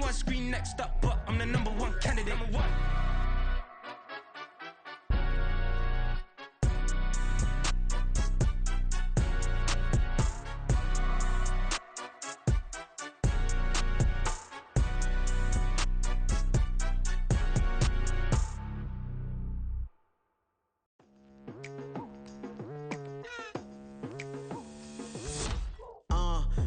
Everyone scream next up, but I'm the number one candidate. Number one.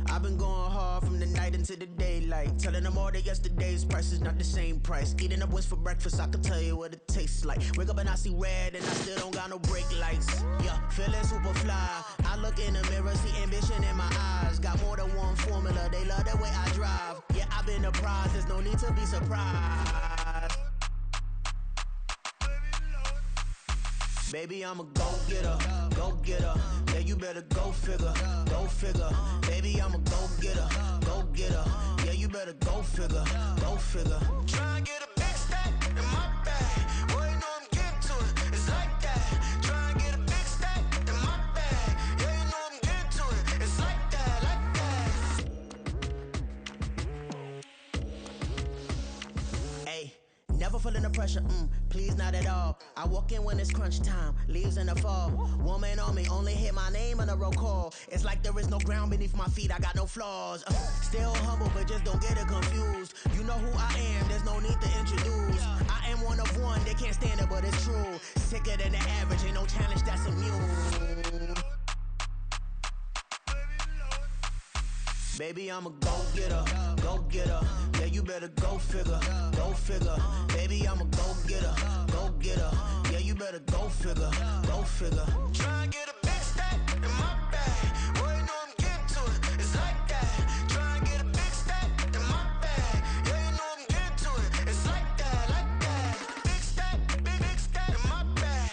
I've been going hard from the night into the daylight, telling them all that yesterday's price is not the same price. Eating up what's for breakfast, I can tell you what it tastes like. Wake up and I see red and I still don't got no brake lights. Yeah, feeling super fly. I look in the mirror, see ambition in my eyes. Got more than one formula, they love the way I drive. Yeah, I've been a prize, there's no need to be surprised. Baby, I'm a go-getter, go-getter. Yeah, you better go figure, go figure. Baby, I'm a go-getter, go-getter. Yeah, you better go figure, go figure. Try and get a big stack in my bag. Boy, you know I'm getting to it, it's like that. Try and get a big stack in my bag. Yeah, you know I'm getting to it, it's like that, like that. Hey. Never feeling the pressure, please not at all. I walk in when it's crunch time, leaves in the fall. Woman on me, only hit my name on a roll call. It's like there is no ground beneath my feet, I got no flaws. Still humble, but just don't get it confused. You know who I am, there's no need to introduce. I am one of one, they can't stand it, but it's true. Sicker than the average, ain't no challenge that's immune. Baby, I'm a go-getter, go-getter. Yeah, you better go figure, go figure. Baby, I'm a go-getter, go-getter. Yeah, you better go figure, go figure. Try and get a big stack in my bag. Boy, you know I'm getting to it, it's like that. Try and get a big stack in my bag. Yeah, you know I'm getting to it, it's like that, like that. Big stack in my bag.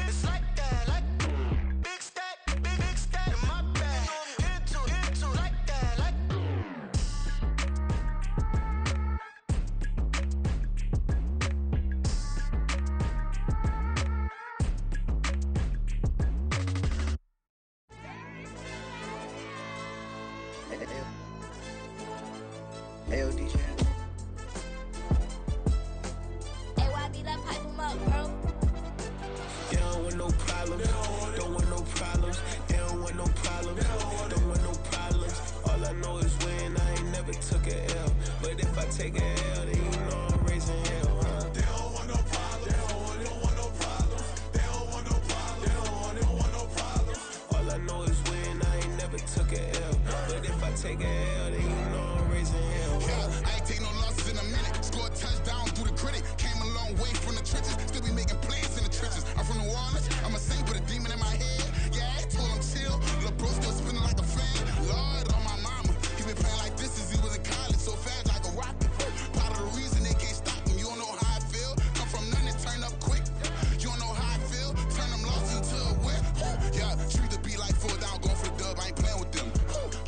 It's like that, like big stack in my bag. You know I'm getting to it, like that, like. Ayo, DJ. AYB, that pipe him up, bro. They don't want no problems, don't want no problems. They don't want no problems, don't want no problems. All I know is when I ain't never took a L. But if I take a L, then you know I'm raising hell, huh? They don't want no problems, they don't want no problems. They don't want no problems, they don't want no problems. All I know is when I ain't never took a L. But if I take a L, then you know I'm raising hell. Yeah, I ain't take no losses in a minute. Scored a touchdown through the critic. Came a long way from the trenches. Still be making plays in the trenches. I'm from New Orleans. I'm a saint with a demon in my head. Yeah, I told him chill. Lil' bro still spinning like a fan. Lord on my mama. He been playing like this since he was in college. So fast like a rocket. Part of the reason they can't stop him. You don't know how I feel. Come from nothing and turn up quick. You don't know how I feel. Turn them losses into a whip. Yeah, treat the beat like 4 down. Going for the dub. I ain't playing with them.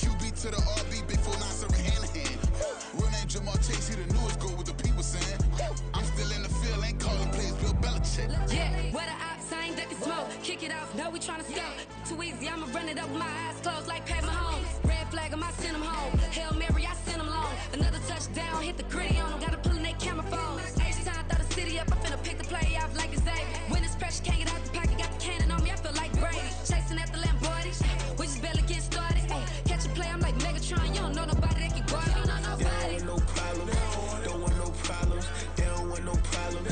QB to the RB. Big 4-9 serving hand to hand. Real name Jamal Chase. He the newest goal with the people saying. I'm still in the field. Ain't calling plays. Bill Belichick. Yeah, where the ops, I ain't ducking smoke. Kick it off, no, we tryna score. Too easy, I'ma run it up with my eyes closed like Pat Mahomes. Red flag, I send him home. Hail Mary, I send him long. Another touchdown, hit the gritty on him. Gotta pull in they camera phones. H-time, throw the city up. I finna pick the play off like it's Xavier. When it's pressure, can't get out the pocket. Got the cannon on me, I feel like Brady. Chasing at the Lamborghini. We just barely getting started. Ay, catch a play, I'm like Megatron. You don't know nobody that can guard. You don't know nobody. They don't want no problems, don't want no problems. They don't want no problems,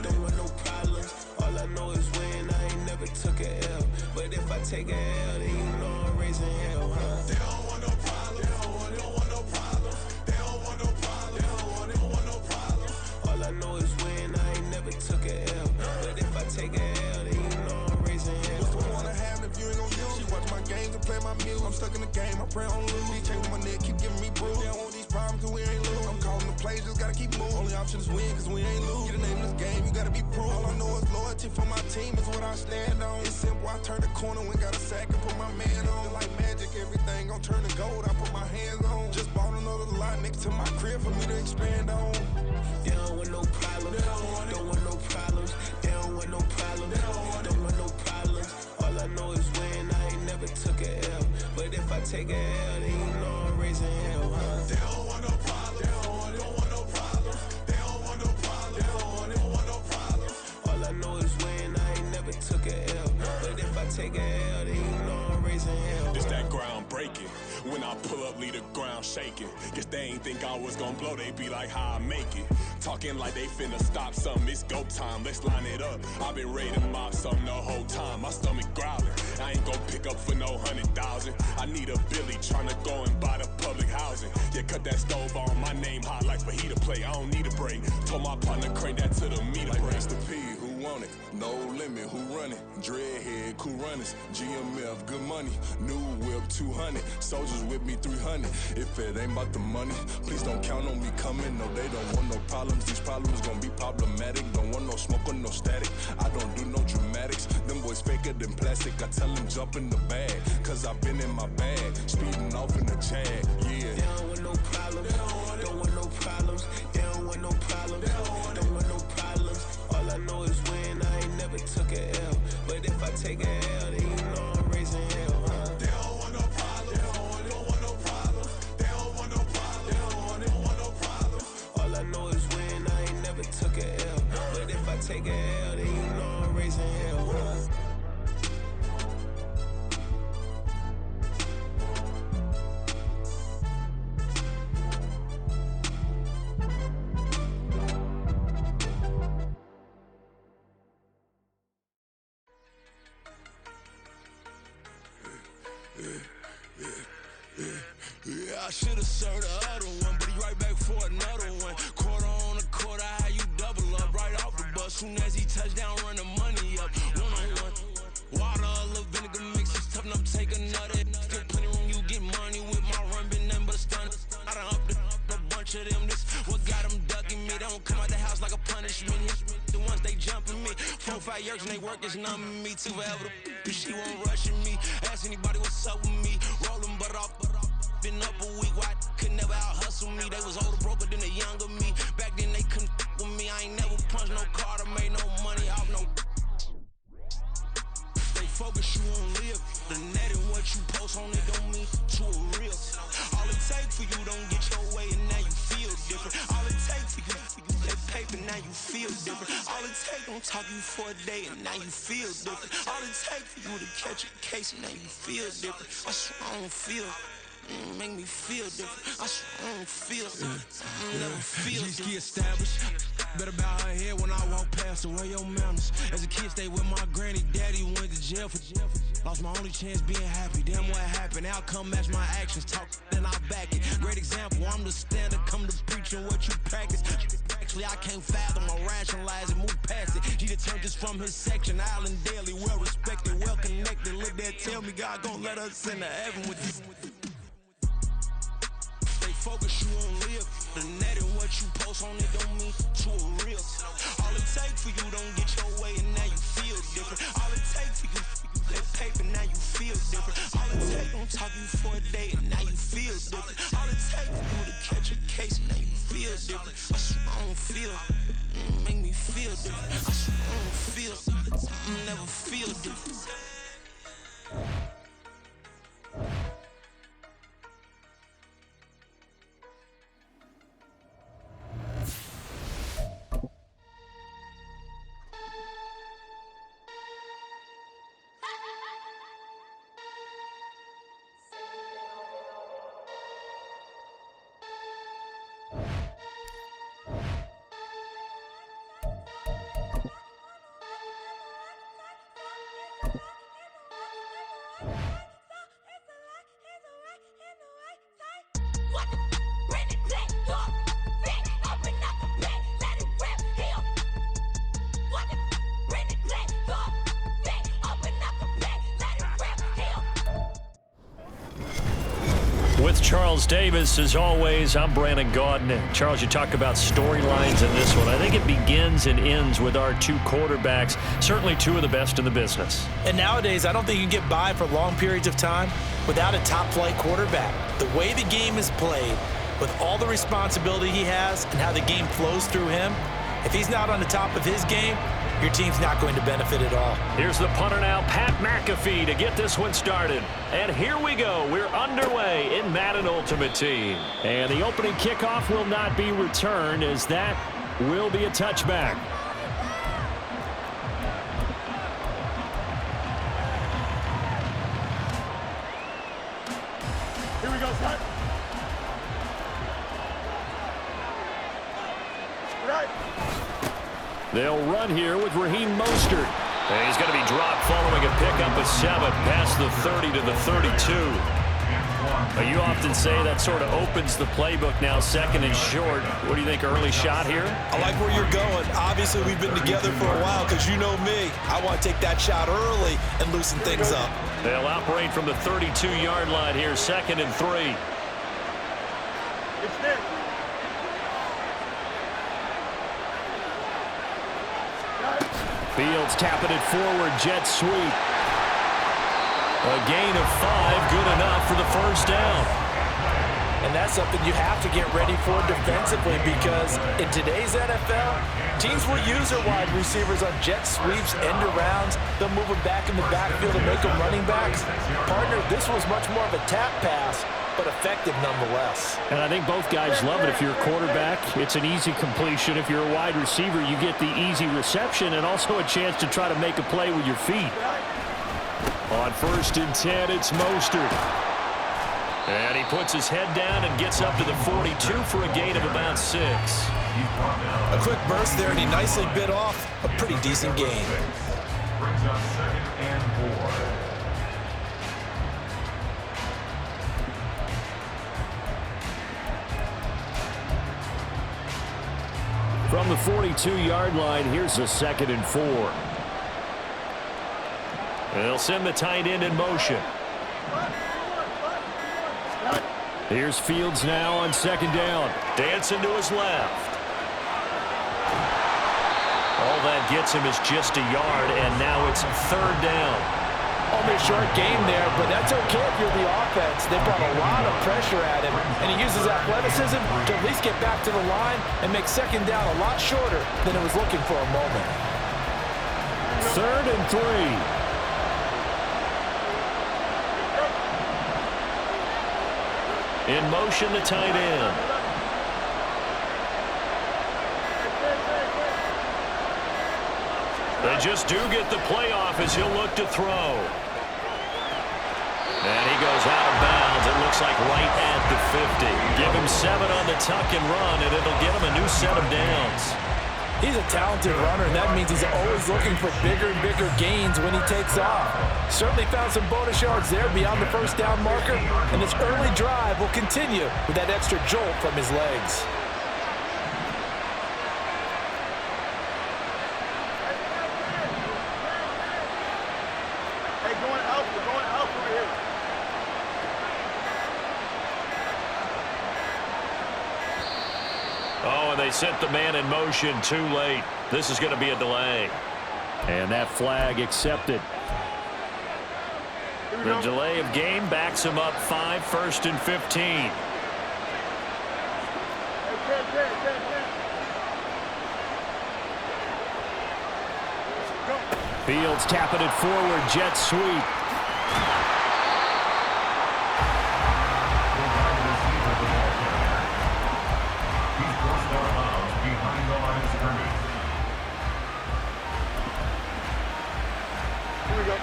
don't want no problems. All I know is when I ain't never took a L. But if I take a L, then you know I'm raising hell, huh? They don't want no problems, they don't want no problems. They don't want no problems, they don't want no problems. All I know is when I ain't never took a L. But if I take a L, then you know I'm raising hell. What's the one I have if you ain't gon' use? She watch my games and play my music. I'm stuck in the game, I pray on lose. DJ with my neck, keep giving me bruise. They don't want these problems cause we ain't lose. I'm calling the plays, just gotta keep moving. Only option is win cause we ain't lose. Get a name in this game, you gotta be proved. All I know is loyalty for my team is what I stand on. It's simple, I turn the corner when got a sack and put my man on. Like magic, everything gon' turn to gold, I put my hands on. Just bought another lot next to my crib for me to expand on. They don't want no problems, don't want no problems. They don't want no problems, don't want no problems. All I know is when I ain't never took a L. But if I take a L, then you know I'm raising hell, huh? They don't want no problems, I pull up, leave the ground shaking. Guess they ain't think I was gon' blow, they be like, how I make it. Talking like they finna stop something, it's go time, let's line it up. I've been ready to mob something the whole time, my stomach growling. I ain't gon' pick up for no 100,000. I need a Billy tryna go and buy the public housing. Yeah, cut that stove on, my name hot like fajita play. I don't need a break. Told my partner crank that to the meter break. Mr. P, who want it? No limit, who run it? Dreadhead, cool runners. GMF, good money. New whip, 200. Soldiers with me, 300. If it ain't about the money, please don't count on me coming. No, they don't want no problems. These problems gon' be problematic. Don't want no smoke or no static. I don't do no dramatics. Them boys faker than plastic. I tell them jump in the bag, cause I've been in my bag. Speeding off in the Jag, yeah. They don't want no problems. Don't want no problems. They don't want no problems. Don't want no problems. All I know is win. I ain't never took a L. But if I take a L, then you know I'm raising hell, huh? They don't want no problems. They don't want no problems. They don't want no problems. They don't want no problems. All I know is win. I ain't never took a L. But if I take a L, then you know I'm raising hell, huh? Yeah, I should've served the other one, but he right back for another one. Quarter on a quarter, how you double up right off the bus. Soon as he touch down, run the money up. One-on-one. Water, a little vinegar mix, it's tough enough to take another. Still plenty room, you get money with my run, been nothing but a stun. I done up a bunch of them, this what got them ducking me. They don't come out the house like a punishment. The ones they jumping me. 4 or 5 years and they work is numbing me. Too forever, she won't rushing me. Ask anybody what's up with me. Rollin' butt off. Been up a week, why could never out hustle me? They was older, broker than the younger me. Back then they couldn't with me. I ain't never punched no card or made no money off no. They focus you on live. The net and what you post on it don't mean to a real. All it take for you don't get your way and now you feel different. All it take for you that paper, now you feel different. All it take don't talk you for a day and now you feel different. All it take for you to catch a case and now you feel different. I swear I don't feel. Make me feel different. I swear I don't feel. Never feel different. G-ski established. Better bow her head when I walk past her. Where your manners? As a kid, stayed with my granny. Daddy went to jail for. Lost my only chance being happy. Damn, what happened? Outcome match my actions. Talk, then I'll back it. Great example. I'm the standard. Come to preaching what you practice. Actually, I can't fathom or rationalize and move past it. He just turned this from his section. Island Daily, well respected, well connected. Look there, tell me God gon' let us into heaven with this. Focus you on live. The net and what you post on it don't mean to a real. All it take for you don't get your way and now you feel different. All it take for you that paper, now you feel different. All it take don't talk you for a day and now you feel different. All it take for you to catch a case and now you feel different. I swear I don't feel. Make me feel different. I swear I don't feel. Never feel different. With Charles Davis, as always, I'm Brandon Gaudin. Charles, you talk about storylines in this one. I think it begins and ends with our two quarterbacks, certainly two of the best in the business. And nowadays, I don't think you can get by for long periods of time without a top-flight quarterback. The way the game is played, with all the responsibility he has and how the game flows through him, if he's not on the top of his game, your team's not going to benefit at all. Here's the punter now, Pat McAfee, to get this one started. And here we go. We're underway in Madden Ultimate Team. And the opening kickoff will not be returned, as that will be a touchback. Here we go. They'll run here with Raheem Mostert. And he's going to be dropped following a pickup of 7 past the 30 to the 32. You often say that sort of opens the playbook now, second and short. What do you think, early shot here? I like where you're going. Obviously, we've been together for a while because you know me. I want to take that shot early and loosen things up. They'll operate from the 32-yard line here, second and 3. Fields tapping it forward, jet sweep. A gain of 5, good enough for the first down. And that's something you have to get ready for defensively because in today's NFL, teams will use their wide receivers on jet sweeps, end arounds. They'll move them back in the backfield and make them running backs. Partner, this was much more of a tap pass, but effective nonetheless. And I think both guys love it. If you're a quarterback, it's an easy completion. If you're a wide receiver, you get the easy reception and also a chance to try to make a play with your feet. On 1st and 10, it's Mostert. And he puts his head down and gets up to the 42 for a gain of about 6. A quick burst there, and he nicely bit off a pretty decent gain. Brings up 2nd and 4. From the 42-yard line, here's a 2nd and 4. They'll send the tight end in motion. Here's Fields now on 2nd down. Dancing to his left. All that gets him is just a yard, and now it's 3rd down. Only a short game there, but that's okay if you're the offense. They brought a lot of pressure at him, and he uses athleticism to at least get back to the line and make 2nd down a lot shorter than it was looking for a moment. 3rd and 3. In motion, the tight end. They just do get the play off as he'll look to throw. And he goes out of bounds. It looks like right at the 50. Give him 7 on the tuck and run, and it'll get him a new set of downs. He's a talented runner, and that means he's always looking for bigger and bigger gains when he takes off. Certainly found some bonus yards there beyond the 1st down marker, and this early drive will continue with that extra jolt from his legs. Hey, going out, we're going out over here. Oh, and they sent the man in motion too late. This is going to be a delay. And that flag accepted. The delay of game backs him up 5, 1st and 15. Fields tapping it forward, jet sweep.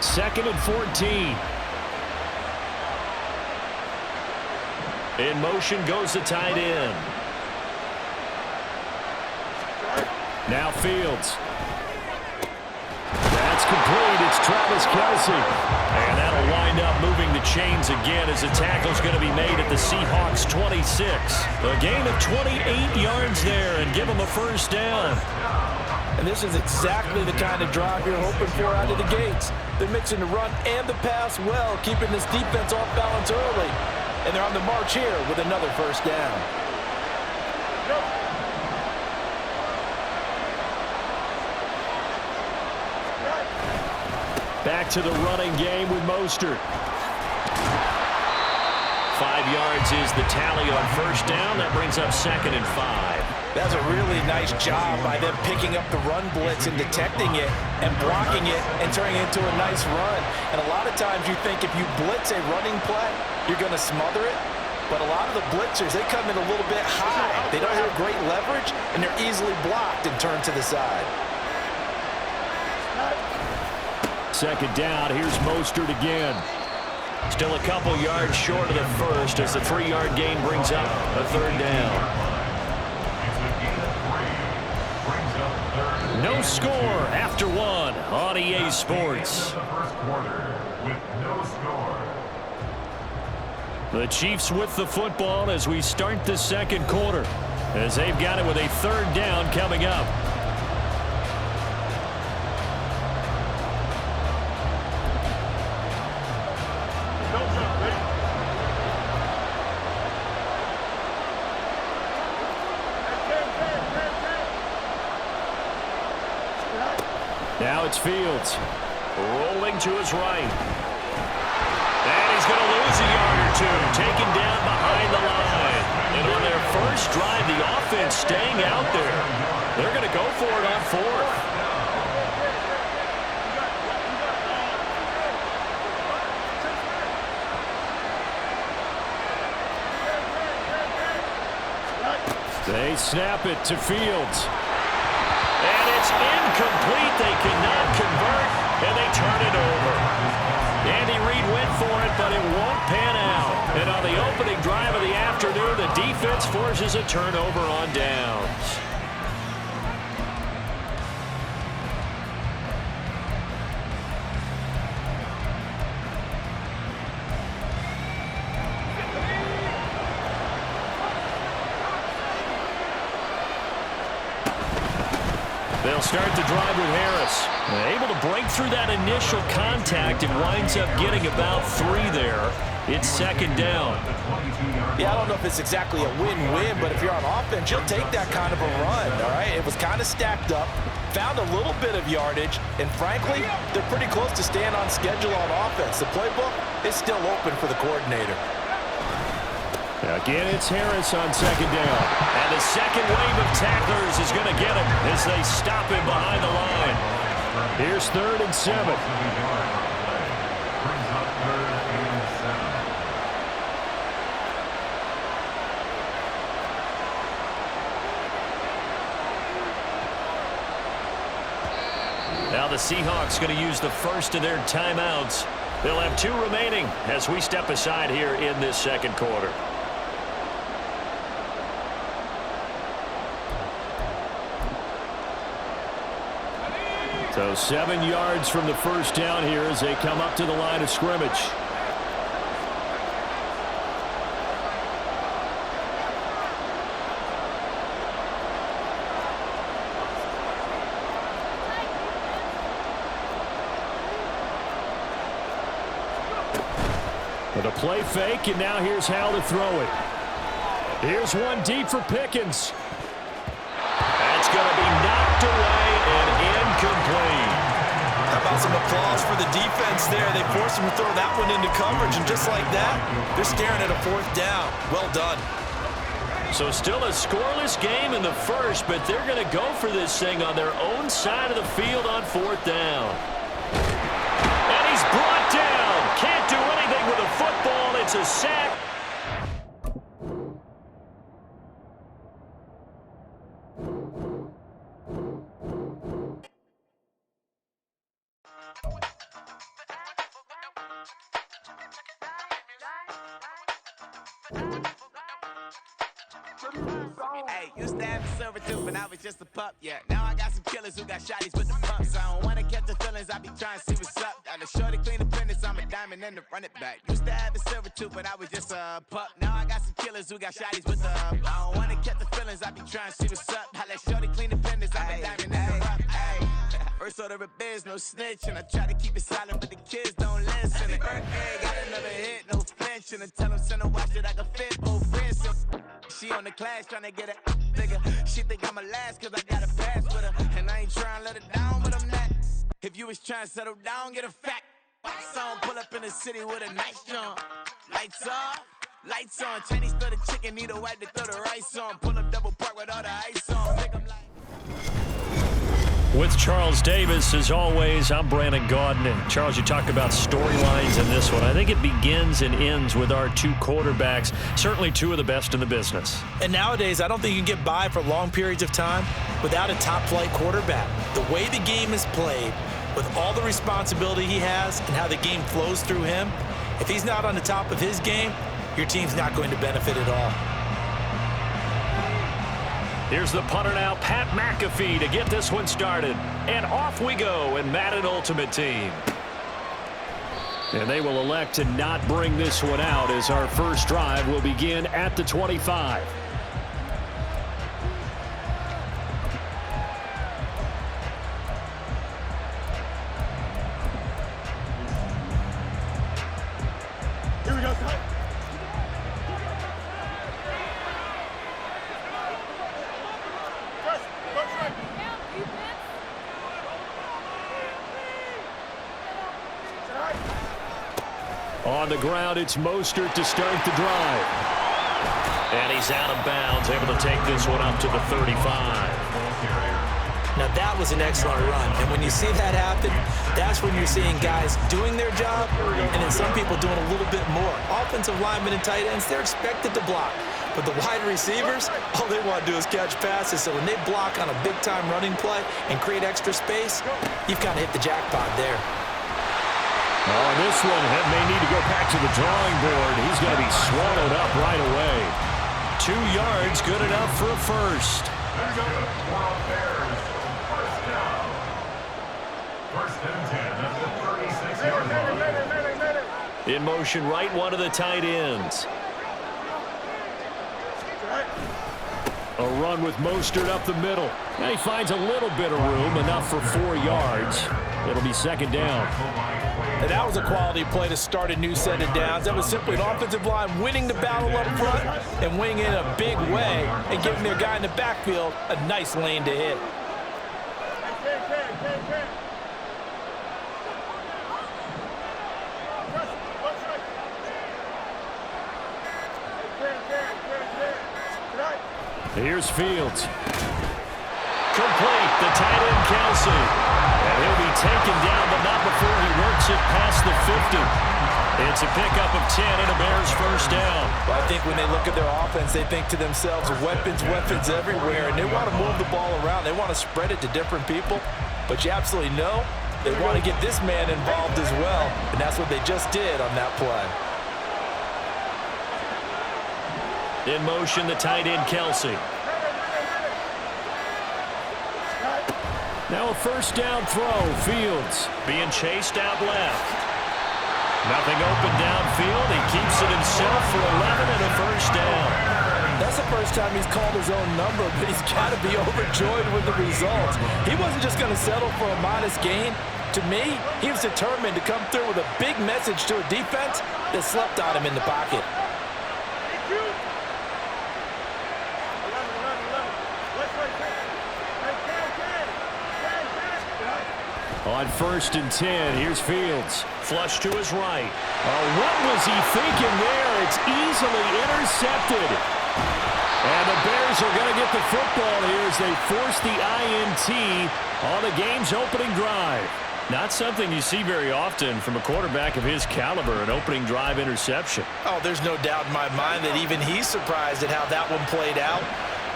Second and 14. In motion goes the tight end. Now Fields. That's complete. It's Travis Kelce. And that'll wind up moving the chains again as the tackle's going to be made at the Seahawks 26. A gain of 28 yards there and give them a 1st down. And this is exactly the kind of drive you're hoping for out of the gates. They're mixing the run and the pass well, keeping this defense off balance early. And they're on the march here with another 1st down. Back to the running game with Mostert. 5 yards is the tally on 1st down. That brings up 2nd and 5. That's a really nice job by them picking up the run blitz and detecting it and blocking it and turning it into a nice run. And a lot of times you think if you blitz a running play, you're going to smother it. But a lot of the blitzers, they come in a little bit high. They don't have great leverage, and they're easily blocked and turned to the side. 2nd down. Here's Mostert again. Still a couple yards short of the 1st as the 3-yard gain brings up a 3rd down. No score after one on EA Sports. The first quarter with no score. The Chiefs with the football as we start the second quarter, as they've got it with a third down coming up. Now it's Fields, rolling to his right. And he's going to lose a yard or two, taken down behind the line. And on their first drive, the offense staying out there. They're going to go for it on fourth. They snap it to Fields. And it's incomplete. They cannot convert, and they turn it over. Andy Reid went for it, but it won't pan out. And on the opening drive of the afternoon, the defense forces a turnover on downs. They'll start the drive with Harris. Able to break through that initial contact and winds up getting about 3 there. It's second down. Yeah, I don't know if it's exactly a win-win, but if you're on offense, you'll take that kind of a run, all right? It was kind of stacked up, found a little bit of yardage, and frankly, they're pretty close to staying on schedule on offense. The playbook is still open for the coordinator. Again, it's Harris on second down. And the second wave of tacklers is going to get him as they stop him behind the line. Here's 3rd and 7. Brings up 3rd and 7. Now the Seahawks going to use the first of their timeouts. They'll have 2 remaining as we step aside here in this second quarter. So 7 yards from the first down here as they come up to the line of scrimmage. With a play fake, and now here's how to throw it. Here's one deep for Pickens. That's going to be knocked away and incomplete. How about some applause for the defense there? They forced him to throw that one into coverage, and just like that, they're staring at a 4th down. Well done. So still a scoreless game in the first, but they're going to go for this thing on their own side of the field on 4th down. And he's brought down. Can't do anything with a football. It's a sack. Hey, used to have a silver tooth when I was just a pup, yeah. Now I got some killers who got shotties with the pumps. I don't wanna catch the feelings, I be trying to see what's up. Got a shorty clean the business, I'm a diamond and to run it back. Used to have a silver tooth when I was just a pup. Now I got some killers who got shotties with the I don't wanna catch the feelings, I be trying to see what's up. I let shorty clean the business, I'm a diamond and to run. First order of biz, no snitch, and I try to keep it silent, but the kids don't listen. Birthday, got another hit, no flinch, and I tell them send a watch that I can fit both wrists. She on the class trying to get a bigger. She think I'm a last cause I got a pass with her. And I ain't trying to let her down, but I'm not. If you was trying to settle down, get a fact. Song pull up in the city with a nice jump. Lights off, lights on. Chinese throw the chicken, need a wipe to throw the rice on. Pull up double park with all the ice on. Make 'em like... With Charles Davis, as always, I'm Brandon Gaudin. And Charles, you talked about storylines in this one. I think it begins and ends with our 2 quarterbacks, certainly 2 of the best in the business. And nowadays, I don't think you can get by for long periods of time without a top-flight quarterback. The way the game is played, with all the responsibility he has and how the game flows through him, if he's not on the top of his game, your team's not going to benefit at all. Here's the punter now, Pat McAfee, to get this one started. And off we go in Madden Ultimate Team. And they will elect to not bring this one out as our first drive will begin at the 25. Here we go. On the ground, it's Mostert to start the drive. And he's out of bounds, able to take this one up to the 35. Now that was an excellent run, and when you see that happen, that's when you're seeing guys doing their job and then some people doing a little bit more. Offensive linemen and tight ends, they're expected to block. But the wide receivers, all they want to do is catch passes. So when they block on a big-time running play and create extra space, you've kind of hit the jackpot there. Oh, this one may need to go back to the drawing board. He's going to be swallowed up right away. 2 yards, good enough for a first. There you go. Bears, first down. First and 10 at the 36-yard line. In motion, right one of the tight ends. A run with Mostert up the middle. Now he finds a little bit of room, enough for 4 yards. It'll be second down. And that was a quality play to start a new set of downs. That was simply an offensive line winning the battle up front and winning in a big way and giving their guy in the backfield a nice lane to hit. Here's Fields. Complete, the tight end Kelsey. And he'll be taken down, but not before he works it past the 50. It's a pickup of 10 and a Bears first down. Well, I think when they look at their offense, they think to themselves, weapons everywhere, and they want to move the ball around. They want to spread it to different people, but you absolutely know they want to get this man involved as well, and that's what they just did on that play. In motion, the tight end Kelsey. Now a first down throw. Fields being chased out left. Nothing open downfield. He keeps it himself for 11 and a first down. That's the first time he's called his own number, but he's got to be overjoyed with the results. He wasn't just going to settle for a modest gain. To me, he was determined to come through with a big message to a defense that slept on him in the pocket. On first and 10, here's Fields. Flush to his right. Oh, what was he thinking there? It's easily intercepted. And the Bears are going to get the football here as they force the INT on the game's opening drive. Not something you see very often from a quarterback of his caliber, an opening drive interception. Oh, there's no doubt in my mind that even he's surprised at how that one played out.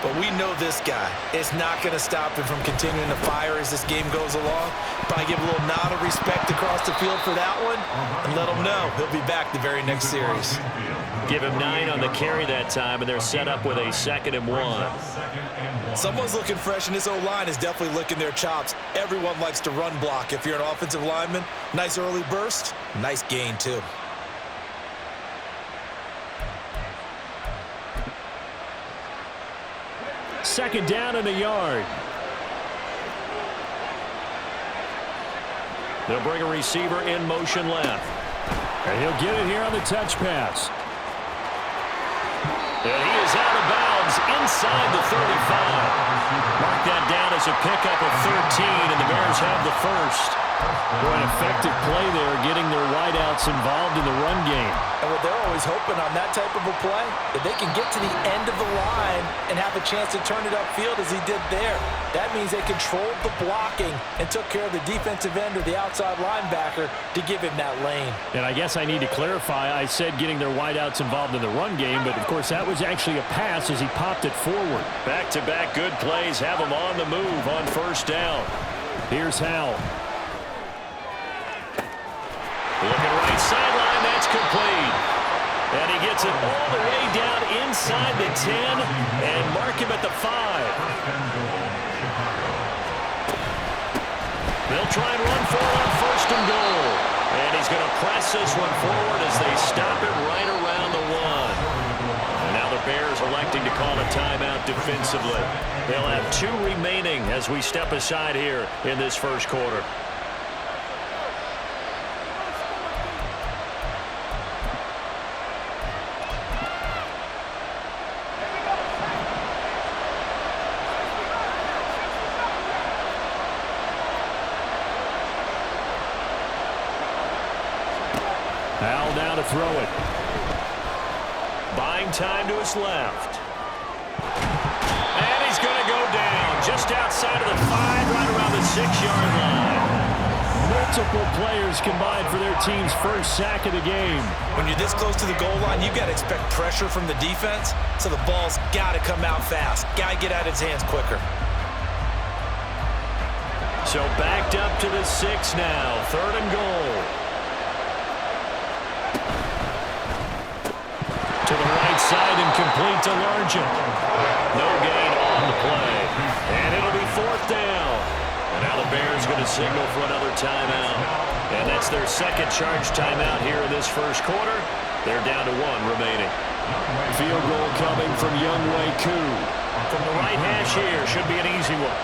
But we know this guy is not going to stop him from continuing to fire as this game goes along. Probably give a little nod of respect across the field for that one and let him know he'll be back the very next series. Give him 9 on the carry that time, and they're set up with a 2nd and 1. Someone's looking fresh, and this O-line is definitely licking their chops. Everyone likes to run block. If you're an offensive lineman, nice early burst, nice gain too. Second down and a yard. They'll bring a receiver in motion left. And he'll get it here on the touch pass. And he is out of bounds inside the 35. Mark that down as a pickup of 13, and the Bears have the first. Boy, an effective play there, getting their wideouts involved in the run game. And what they're always hoping on that type of a play, that they can get to the end of the line and have a chance to turn it upfield as he did there. That means they controlled the blocking and took care of the defensive end or the outside linebacker to give him that lane. And I guess I need to clarify, I said getting their wideouts involved in the run game, but of course that was actually a pass as he popped it forward. Back-to-back good plays have him on the move on first down. Here's Howell. Looking right sideline, that's complete. And he gets it all the way down inside the 10 and mark him at the 5. try and run for it on 1st and goal. And he's going to press this one forward as they stop it right around the 1. And now the Bears electing to call a timeout defensively. They'll have 2 remaining as we step aside here in this first quarter. Al now to throw it. Buying time to his left. And he's going to go down just outside of the 5, right around the 6-yard line. Multiple players combined for their team's first sack of the game. When you're this close to the goal line, you've got to expect pressure from the defense, so the ball's got to come out fast. Got to get out of his hands quicker. So backed up to the 6 now. 3rd and goal. To the right side and complete to Largent. No gain on the play. And it'll be 4th down. And now the Bears going to signal for another timeout. And that's their second charge timeout here in this first quarter. They're down to 1 remaining. Field goal coming from Younghoe Koo. From the right hash here, should be an easy one.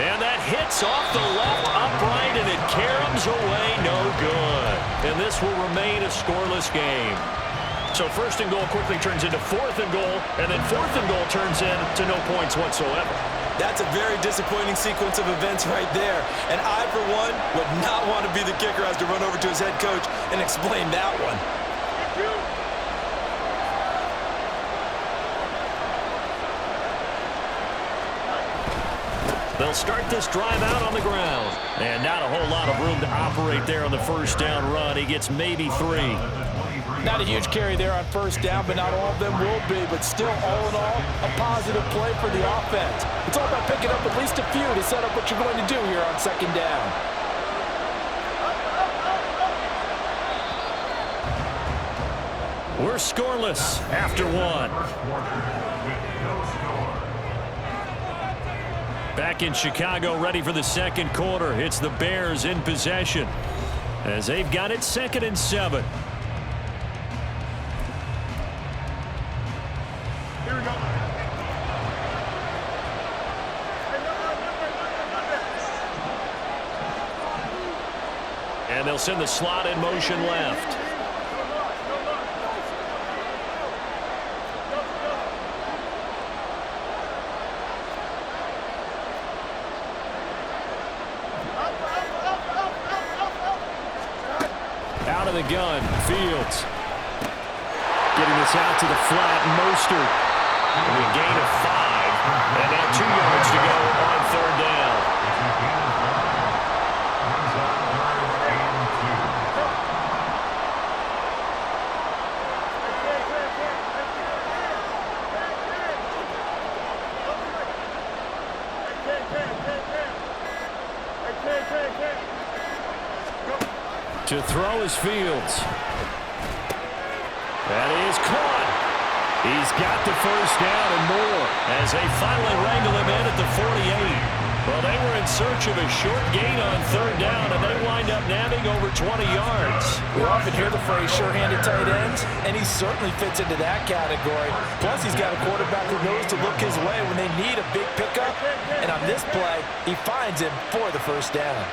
And that hits off the left upright, and it caroms away, no good. And this will remain a scoreless game. So 1st and goal quickly turns into 4th and goal, and then 4th and goal turns into no points whatsoever. That's a very disappointing sequence of events right there. And I, for one, would not want to be the kicker who has to run over to his head coach and explain that one. They'll start this drive out on the ground. And not a whole lot of room to operate there on the first down run. He gets maybe 3. Not a huge carry there on 1st down, but not all of them will be. But still, all in all, a positive play for the offense. It's all about picking up at least a few to set up what you're going to do here on 2nd down. We're scoreless after 1. Back in Chicago, ready for the second quarter. It's the Bears in possession as they've got it 2nd and 7. Here we go. And they'll send the slot in motion left. Out of the gun, Fields. Getting this out to the flat, Mostert. And a gain of 5. And now 2 yards to go on 3rd down. To throw is Fields. That is caught. He's got the first down and more as they finally wrangle him in at the 48. Well, they were in search of a short gain on 3rd down, and they wind up nabbing over 20 yards. We often hear the phrase sure-handed tight ends, and he certainly fits into that category. Plus, he's got a quarterback who knows to look his way when they need a big pickup. And on this play, he finds him for the first down.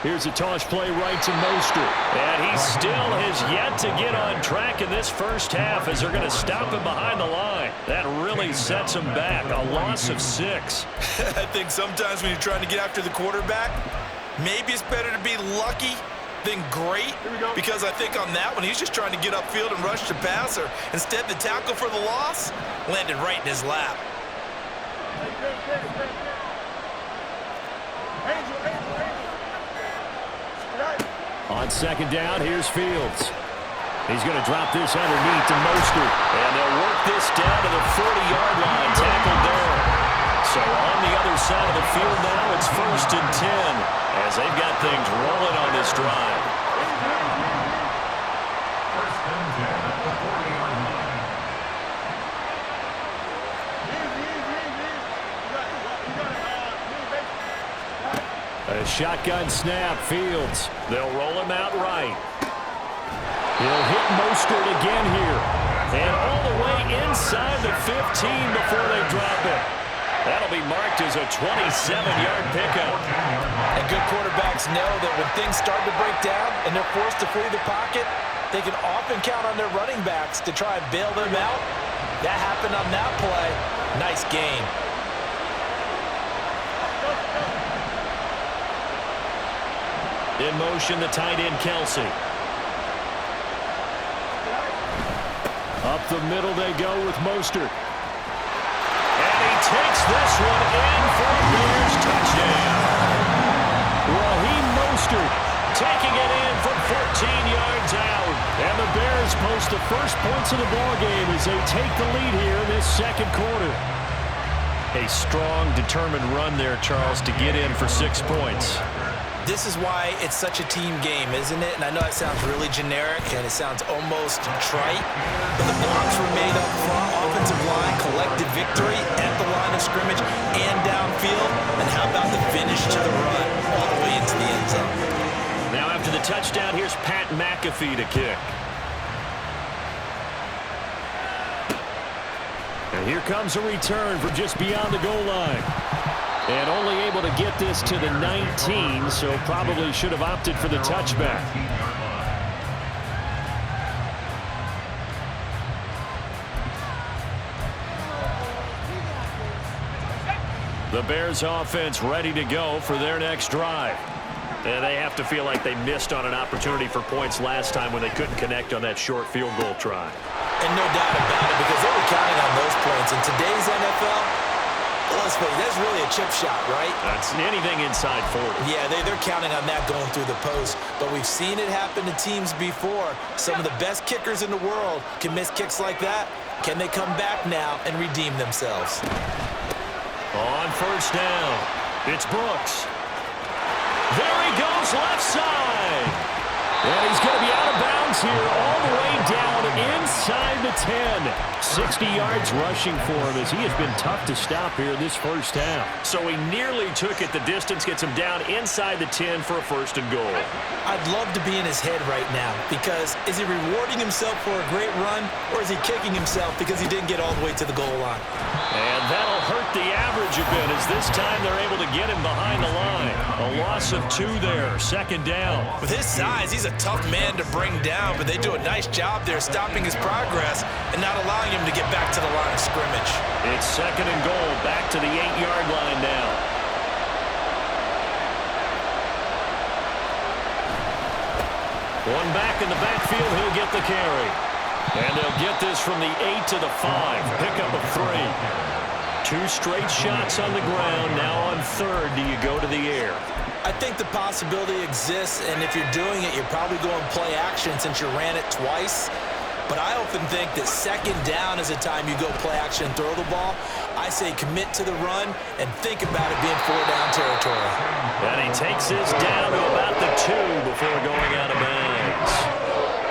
Here's a toss play right to Mostert. And he still has yet to get on track in this first half as they're going to stop him behind the line. That really sets him back. A loss of 6. I think sometimes when you're trying to get after the quarterback, maybe it's better to be lucky than great. Because I think on that one, he's just trying to get upfield and rush the passer. Instead, the tackle for the loss landed right in his lap. On 2nd down, here's Fields. He's going to drop this underneath to Mostert. And they'll work this down to the 40-yard line, tackled there. So on the other side of the field now, it's 1st and 10 as they've got things rolling on this drive. 1st and 10 at the 40-yard line. A shotgun snap, Fields. They'll roll him out right. He'll hit Mostert again here. And all the way inside the 15 before they drop it. That'll be marked as a 27-yard pickup. And good quarterbacks know that when things start to break down and they're forced to flee the pocket, they can often count on their running backs to try and bail them out. That happened on that play. Nice gain. In motion, the tight end, Kelsey. Up the middle they go with Mostert. And he takes this one in for a Bears touchdown. Raheem Mostert taking it in from 14 yards out. And the Bears post the first points of the ballgame as they take the lead here in this second quarter. A strong, determined run there, Charles, to get in for 6 points. This is why it's such a team game, isn't it? And I know it sounds really generic and it sounds almost trite, but the blocks were made up front. Offensive line collected victory at the line of scrimmage and downfield. And how about the finish to the run all the way into the end zone? Now after the touchdown, here's Pat McAfee to kick. And here comes a return from just beyond the goal line. And only able to get this to the 19, so probably should have opted for the touchback. The Bears offense ready to go for their next drive. And they have to feel like they missed on an opportunity for points last time when they couldn't connect on that short field goal try. And no doubt about it, because they were counting on those points. In today's NFL, let's face it, that's really a chip shot, right? That's anything inside 40. Yeah, they're counting on that going through the post. But we've seen it happen to teams before. Some of the best kickers in the world can miss kicks like that. Can they come back now and redeem themselves? On first down, it's Brooks. There he goes, left side. And he's going to be out of bounds here all the way down inside the 10. 60 yards rushing for him as he has been tough to stop here this first half. So he nearly took it the distance, gets him down inside the 10 for a first and goal. I'd love to be in his head right now because is he rewarding himself for a great run or is he kicking himself because he didn't get all the way to the goal line? And that'll hurt the average a bit as this time they're able to get him behind the line. A loss of 2 there, second down. With his size, he's a tough man to bring down, but they do a nice job there stopping his progress and not allowing him to get back to the line of scrimmage. It's second and goal, back to the 8-yard line now. One back in the backfield, he'll get the carry. And they'll get this from the 8 to the 5. Pickup of 3. 2 straight shots on the ground. Now on third, do you go to the air? I think the possibility exists, and if you're doing it, you're probably going play action since you ran it twice. But I often think that second down is a time you go play action and throw the ball. I say commit to the run and think about it being 4-down territory. And he takes this down to about the 2 before going out of bounds.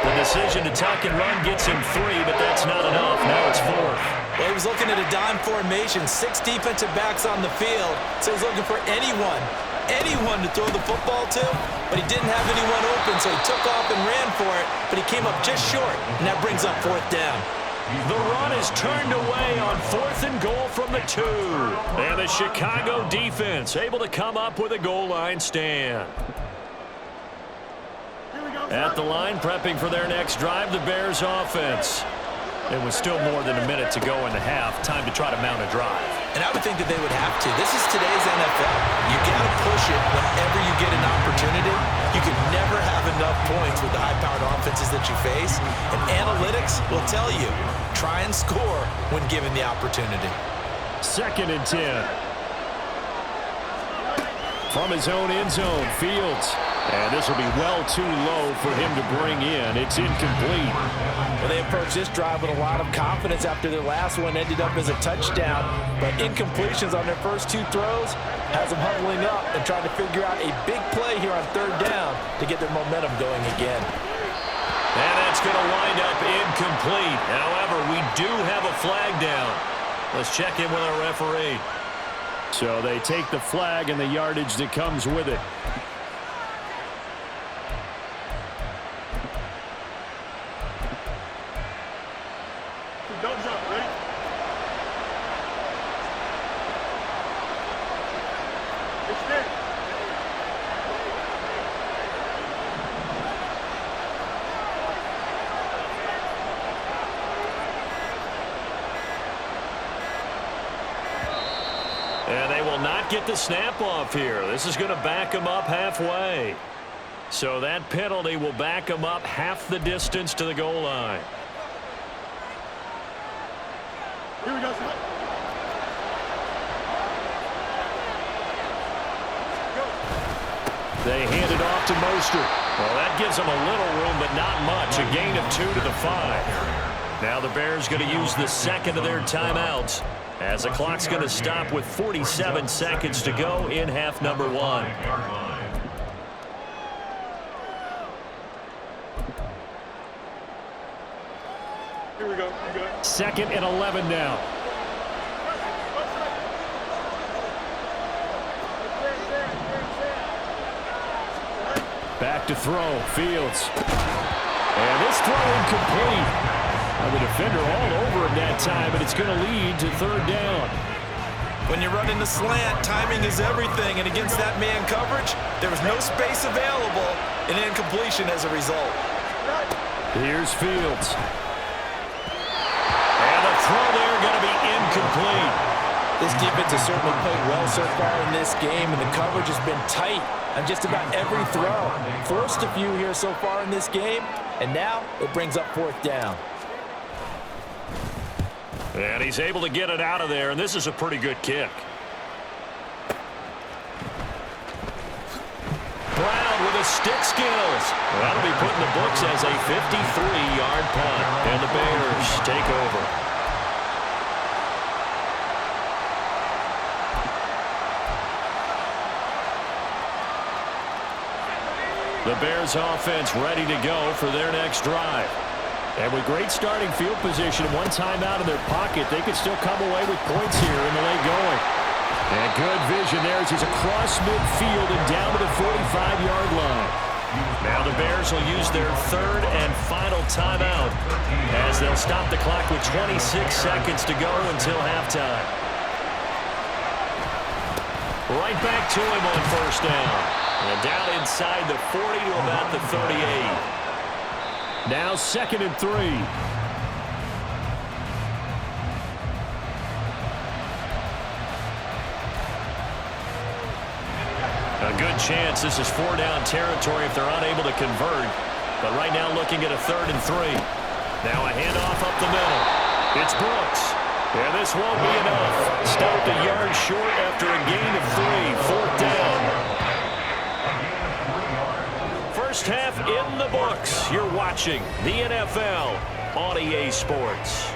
The decision to tuck and run gets him 3, but that's not enough. Now it's 4th. Well, he was looking at a dime formation, 6 defensive backs on the field, so he's looking for anyone to throw the football to, but he didn't have anyone open, so he took off and ran for it, but he came up just short, and that brings up 4th down. The run is turned away on 4th and goal from the 2. And the Chicago defense able to come up with a goal line stand. At the line, prepping for their next drive, the Bears offense. It was still more than a minute to go in the half. Time to try to mount a drive. And I would think that they would have to. This is today's NFL. You got to push it whenever you get an opportunity. You can never have enough points with the high-powered offenses that you face. And analytics will tell you, try and score when given the opportunity. 2nd and 10. From his own end zone, Fields. And this will be well too low for him to bring in. It's incomplete. Well, they approached this drive with a lot of confidence after their last one ended up as a touchdown. But incompletions on their first 2 throws has them huddling up and trying to figure out a big play here on 3rd down to get their momentum going again. And that's going to wind up incomplete. However, we do have a flag down. Let's check in with our referee. So they take the flag and the yardage that comes with it. Don't jump, ready? Extend. And they will not get the snap off here. This is going to back them up halfway. So that penalty will back them up half the distance to the goal line. Here we go, son. They hand it off to Mostert. Well, that gives them a little room, but not much. A gain of 2 to the 5. Now the Bears going to use the second of their timeouts, as the clock's going to stop with 47 seconds to go in half number 1. Here we go. Second and 11 now. Back to throw. Fields. And this throw incomplete. The defender all over him that time, but it's going to lead to third down. When you're running the slant, timing is everything, and against that man coverage, there was no space available, and incompletion as a result. Here's Fields. And the throw there going to be incomplete. This defense has certainly played well so far in this game, and the coverage has been tight on just about every throw. Forced a few here so far in this game, and now it brings up fourth down. And he's able to get it out of there, and this is a pretty good kick. Brown with his stick skills. That'll be put in the books as a 53-yard punt, and the Bears take over. The Bears offense ready to go for their next drive. And with great starting field position and one timeout in their pocket, they could still come away with points here in the late going. And good vision there as he's across midfield and down to the 45-yard line. Now the Bears will use their third and final timeout as they'll stop the clock with 26 seconds to go until halftime. Right back to him on first down. And down inside the 40 to about the 38. Now 2nd and 3. A good chance this is 4-down territory if they're unable to convert. But right now looking at a 3rd and 3. Now a handoff up the middle. It's Brooks. And this won't be enough. Stopped a yard short after a gain of 3. 4th down. First half in the books. You're watching the NFL on EA Sports.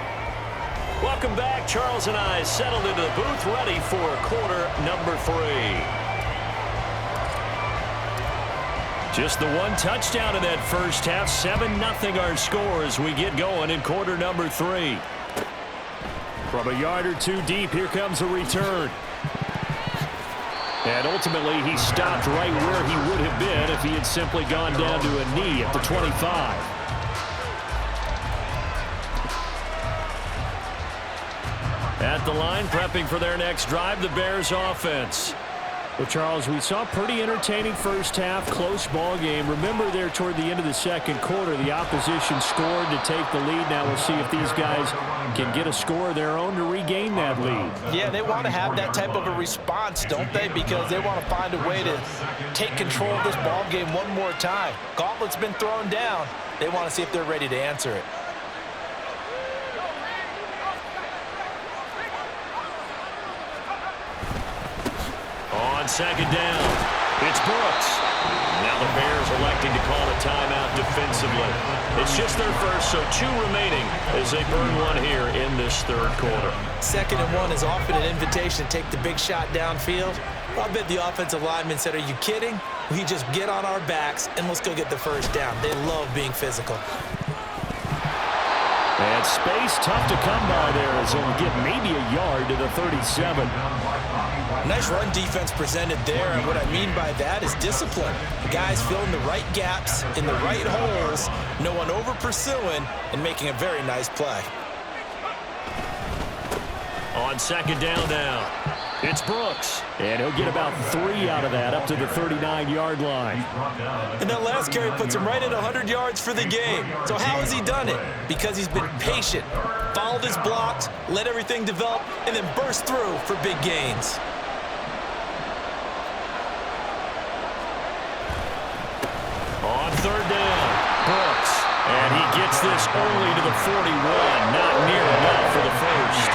Welcome back. Charles and I settled into the booth ready for quarter number 3. Just the one touchdown in that first half. 7-0 our score as we get going in quarter number 3. From a yard or two deep, here comes a return. And ultimately, he stopped right where he would have been if he had simply gone down to a knee at the 25. At the line, prepping for their next drive, the Bears offense. Well, Charles, we saw a pretty entertaining first half, close ball game. Remember there toward the end of the second quarter, the opposition scored to take the lead. Now we'll see if these guys can get a score of their own to regain that lead. Yeah, they want to have that type of a response, don't they? Because they want to find a way to take control of this ball game one more time. Gauntlet's been thrown down. They want to see if they're ready to answer it. On second down, it's Brooks. Now the Bears electing to call a timeout defensively. It's just their first, so 2 remaining as they burn one here in this third quarter. 2nd and 1 is often an invitation to take the big shot downfield. I bet the offensive lineman said, "Are you kidding? We just get on our backs and let's go get the first down." They love being physical. And space tough to come by there as they'll get maybe a yard to the 37. Nice run defense presented there, and what I mean by that is discipline. The guys filling the right gaps in the right holes, no one over pursuing, and making a very nice play. On second down now, it's Brooks. And he'll get about 3 out of that, up to the 39-yard line. And that last carry puts him right at 100 yards for the game. So how has he done it? Because he's been patient, followed his blocks, let everything develop, and then burst through for big gains. On third down, Brooks. And he gets this only to the 41, not near enough for the first.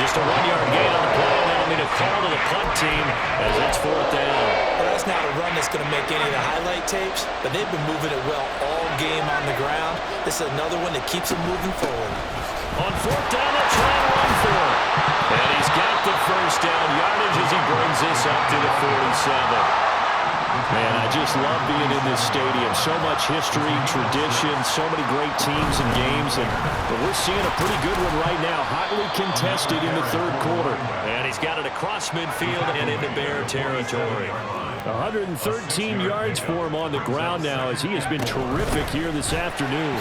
Just a 1-yard gain on the play, and that'll mean a call to the punt team as it's fourth down. Well, that's not a run that's going to make any of the highlight tapes, but they've been moving it well all game on the ground. This is another one that keeps them moving forward. On fourth down, they'll try and run for it. And he's got the first down yardage as he brings this up to the 47. Man, I just love being in this stadium. So much history, tradition, so many great teams and games. But we're seeing a pretty good one right now. Hotly contested in the third quarter. And he's got it across midfield and into Bear territory. 113 yards for him on the ground now as he has been terrific here this afternoon.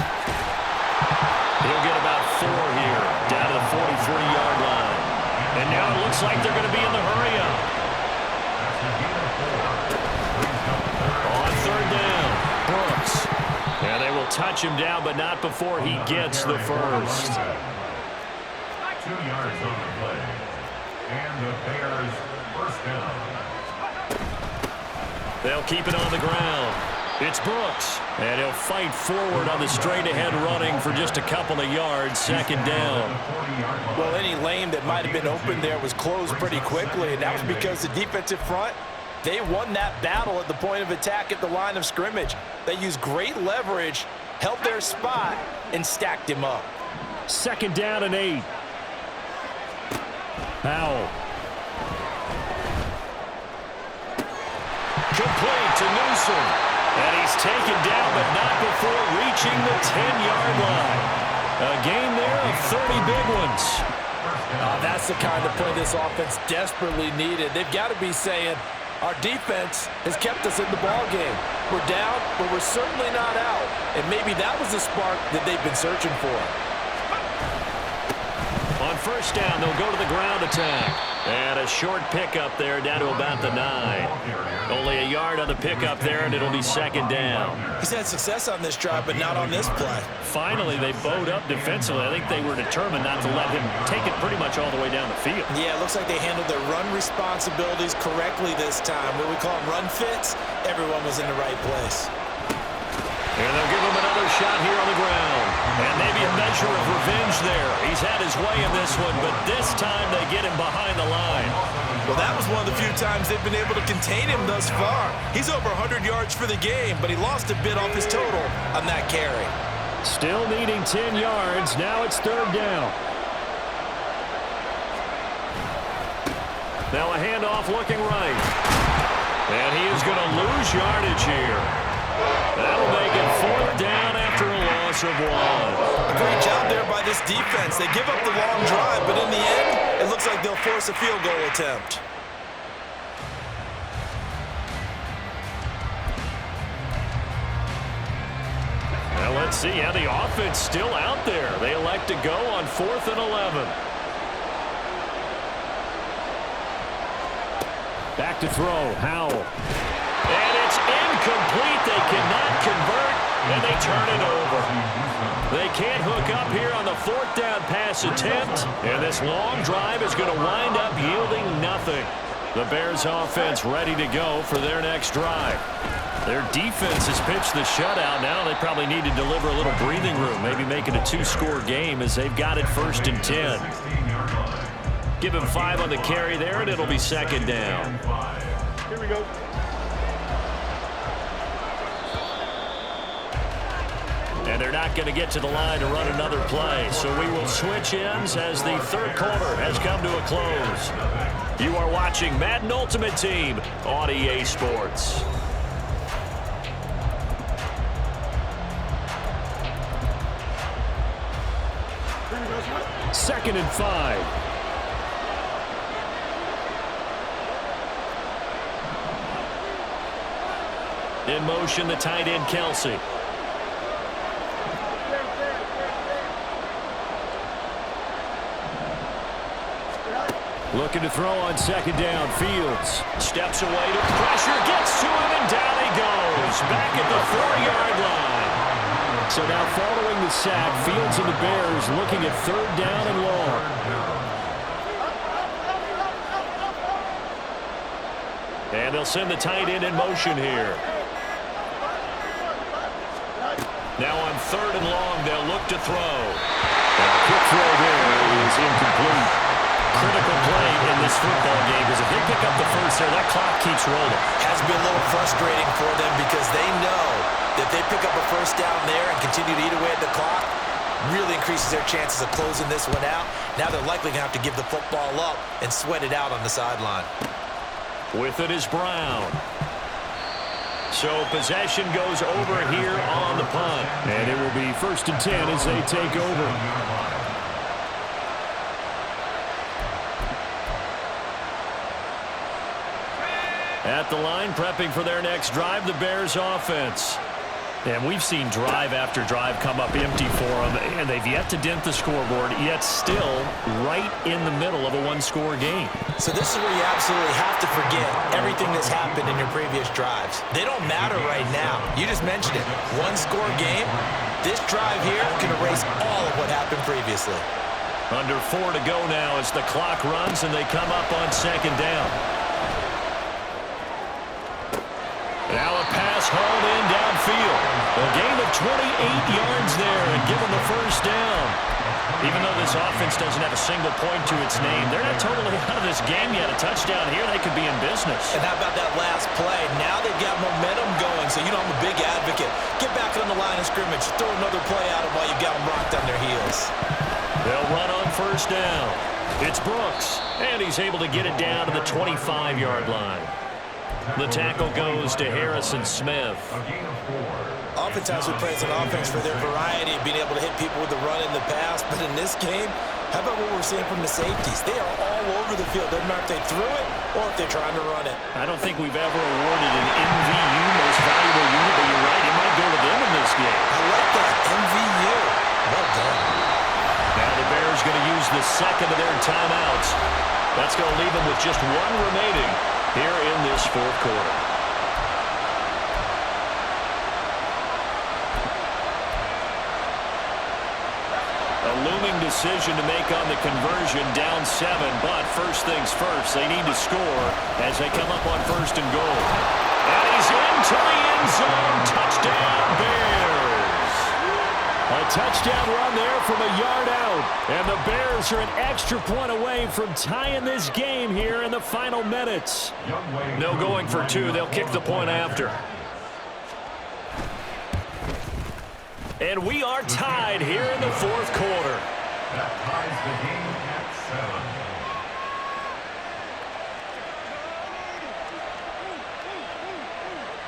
He'll get about 4 here, down to the 43-yard line. And now it looks like they're going to be in the hurry-up. Third down, Brooks. And they will touch him down, but not before he gets the first. 2 yards on the play. And the Bears first down. They'll keep it on the ground. It's Brooks. And he'll fight forward on the straight-ahead running for just a couple of yards, second down. Well, any lane that might have been open there was closed pretty quickly, and that was because the defensive front, they won that battle at the point of attack at the line of scrimmage. They used great leverage, held their spot, and stacked him up. Second down and 8. Powell. Complete to Newsom. And he's taken down, but not before reaching the 10-yard line. A gain there of 30 big ones. That's the kind of play this offense desperately needed. They've got to be saying, our defense has kept us in the ball game. We're down, but we're certainly not out. And maybe that was the spark that they've been searching for. On first down, they'll go to the ground attack. And a short pickup there down to about the 9. Only a yard on the pickup there, and it'll be second down. He's had success on this drive, but not on this play. Finally, they bowed up defensively. I think they were determined not to let him take it pretty much all the way down the field. Yeah, it looks like they handled their run responsibilities correctly this time. What we call them run fits, everyone was in the right place. And they'll give him another shot here on the ground. And maybe a measure of revenge there. He's had his way in this one, but this time they get him behind the line. Well, that was one of the few times they've been able to contain him thus far. He's over 100 yards for the game, but he lost a bit off his total on that carry. Still needing 10 yards. Now it's third down. Now a handoff looking right. And he is going to lose yardage here. That'll make it fourth down after a loss of 1. A great job there by this defense. They give up the long drive, but in the end, it looks like they'll force a field goal attempt. Now let's see how the offense still out there. They elect to go on 4th and 11. Back to throw, Howell. And it's incomplete. They cannot convert, and they turn it over. They can't hook up here on the 4th down pass attempt, and this long drive is going to wind up yielding nothing. The Bears offense ready to go for their next drive. Their defense has pitched the shutout. Now they probably need to deliver a little breathing room, maybe make it a 2-score game as they've got it 1st and 10. Give him 5 on the carry there, and it'll be second down. Here we go. And they're not going to get to the line to run another play. So we will switch ends as the third quarter has come to a close. You are watching Madden Ultimate Team on EA Sports. Second and 5. In motion, the tight end, Kelsey. Looking to throw on second down. Fields steps away to pressure, gets to him, and down he goes. Back at the 4-yard line. So now following the sack, Fields and the Bears looking at third down and long. And they'll send the tight end in motion here. Now on third and long, they'll look to throw. And a quick throw there is incomplete. Critical play in this football game because if they pick up the first there, that clock keeps rolling. Has been a little frustrating for them because they know that they pick up a first down there and continue to eat away at the clock, really increases their chances of closing this one out. Now they're likely going to have to give the football up and sweat it out on the sideline. With it is Brown. So possession goes over here on the punt. And it will be 1st and 10 as they take over. At the line, prepping for their next drive, the Bears offense. And we've seen drive after drive come up empty for them, and they've yet to dent the scoreboard, yet still right in the middle of a one-score game. So this is where you absolutely have to forget everything that's happened in your previous drives. They don't matter right now. You just mentioned it. One-score game. This drive here can erase all of what happened previously. Under 4 to go now as the clock runs and they come up on second down. Now a pass hauled in downfield. A gain of 28 yards there and give them the first down. Even though this offense doesn't have a single point to its name, they're not totally out of this game yet. A touchdown here, they could be in business. And how about that last play? Now they've got momentum going, so you know I'm a big advocate. Get back on the line of scrimmage. Throw another play at them while you've got them rocked on their heels. They'll run on first down. It's Brooks, and he's able to get it down to the 25-yard line. The tackle goes to Harrison Smith. Oftentimes we praise an offense for their variety of being able to hit people with the run in the pass, but in this game, how about what we're seeing from the safeties? They are all over the field. Doesn't matter if they threw it or if they're trying to run it. I don't think we've ever awarded an MVU, most valuable unit, but you're right, it might go to them in this game. I like that, MVU. Well done. Now the Bears going to use the second of their timeouts. That's going to leave them with just one remaining here in this fourth quarter. A looming decision to make on the conversion, down 7, but first things first, they need to score as they come up on first and goal. And he's into the end zone. Touchdown, Bears. A touchdown run there from a yard out. And the Bears are an extra point away from tying this game here in the final minutes. No going for 2. They'll kick the point after. And we are tied here in the fourth quarter. That ties the game at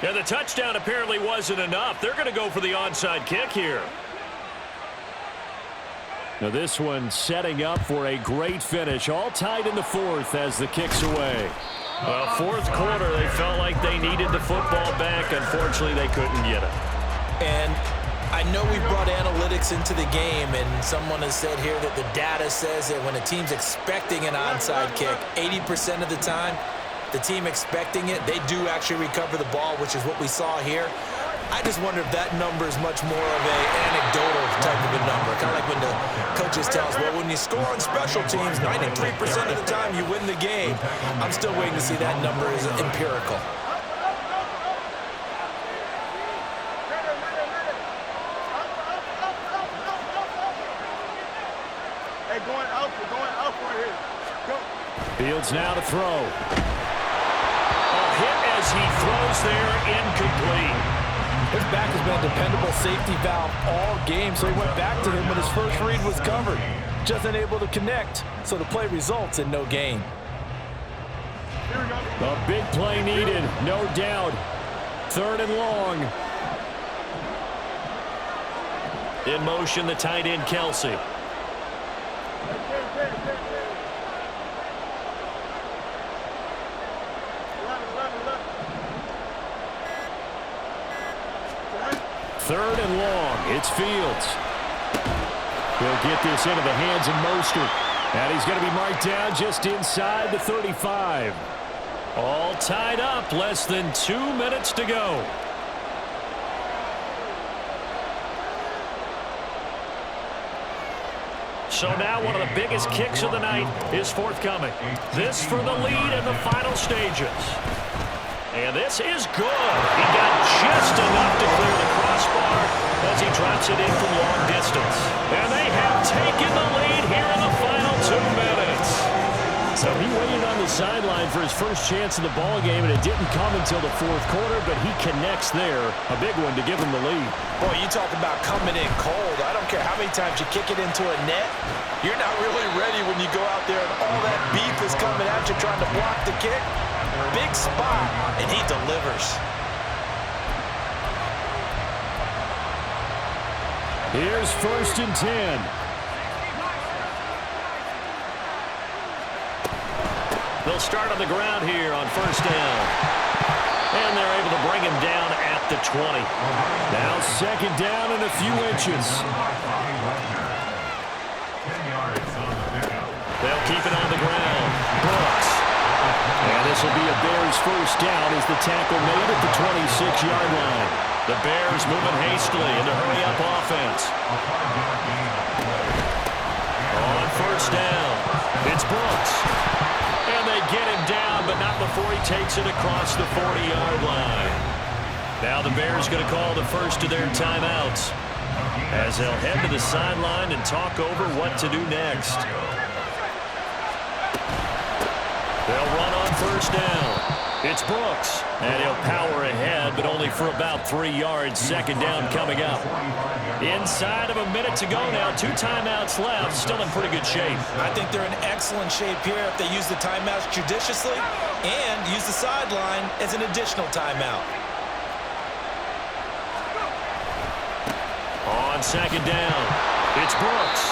7. Yeah, the touchdown apparently wasn't enough. They're going to go for the onside kick here. Now this one setting up for a great finish. All tied in the fourth as the kick's away. Well, fourth quarter, they felt like they needed the football back. Unfortunately, they couldn't get it. And I know we brought analytics into the game, and someone has said here that the data says that when a team's expecting an onside kick, 80% of the time, the team expecting it, they do actually recover the ball, which is what we saw here. I just wonder if that number is much more of an anecdotal type of a number. Kind of like when the coaches tell us, well, when you score on special teams, 93% of the time you win the game. I'm still waiting to see that number is empirical. Hey, going out right here. Go. Fields now to throw. A hit as he throws there, incomplete. His back has been a dependable safety valve all game, so he went back to him when his first read was covered. Just unable to connect, so the play results in no gain. A big play needed, no doubt. Third and long. In motion, the tight end, Kelsey. 3rd and long. It's Fields. He'll get this into the hands of Mostert. And he's going to be marked down just inside the 35. All tied up. Less than 2 minutes to go. So now one of the biggest kicks of the night is forthcoming. This for the lead in the final stages. And this is good. He got just enough to clear the crossbar as he drops it in from long distance. And they have taken the lead here in the final 2 minutes. So he waited on the sideline for his first chance in the ball game, and it didn't come until the 4th quarter, but he connects there. A big one to give him the lead. Boy, you talk about coming in cold. I don't care how many times you kick it into a net. You're not really ready when you go out there and all that beef is coming at you trying to block the kick. Big spot, and he delivers. Here's 1st and 10. They'll start on the ground here on 1st down. And they're able to bring him down at the 20. Now 2nd down and a few inches. They'll keep it on the ground. Brooks. And this will be a Bears 1st down as the tackle made at the 26-yard line. The Bears moving hastily into hurry-up offense. On 1st down, it's Brooks. And they get him down, but not before he takes it across the 40-yard line. Now the Bears going to call the first of their timeouts as they'll head to the sideline and talk over what to do next. They'll run on 1st down. It's Brooks, and he'll power ahead, but only for about 3 yards. 2nd down coming up. Inside of a minute to go now. 2 timeouts left. Still in pretty good shape. I think they're in excellent shape here if they use the timeouts judiciously and use the sideline as an additional timeout. On 2nd down, it's Brooks.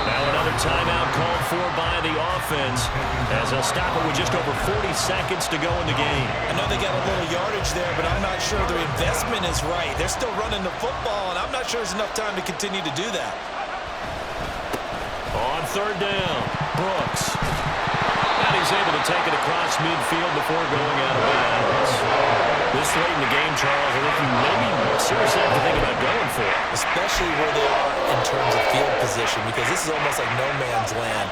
Now another timeout called for by the offense as they'll stop it with just over 40 seconds to go in the game. I know they got a little yardage there, but I'm not sure the investment is right. They're still running the football, and I'm not sure there's enough time to continue to do that. On 3rd down, Brooks. And he's able to take it across midfield before going out of bounds. This late in the game, Charles, I think you maybe seriously have to think about going for it. Especially where they are in terms of field position, because this is almost like no man's land.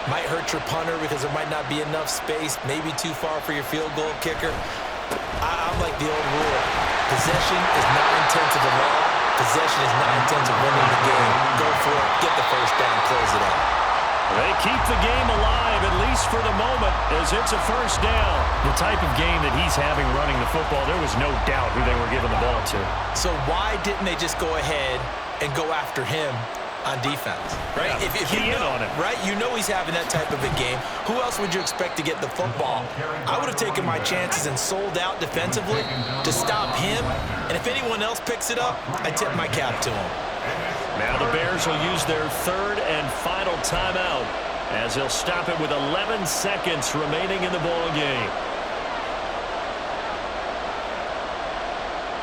Might hurt your punter because there might not be enough space, maybe too far for your field goal kicker. I'm like the old rule. Possession is 9/10 of the law. Possession is 9/10 of winning the game. Go for it. Get the 1st down. Close it out. They keep the game alive, at least for the moment, as it's a 1st down. The type of game that he's having running the football, there was no doubt who they were giving the ball to. So why didn't they just go ahead and go after him on defense? Right? Yeah, if you know, on him. Right? You know he's having that type of a game. Who else would you expect to get the football? I would have taken my chances and sold out defensively to stop him. And if anyone else picks it up, I tip my cap to him. Now the Bears will use their 3rd and final timeout as they'll stop it with 11 seconds remaining in the ball game.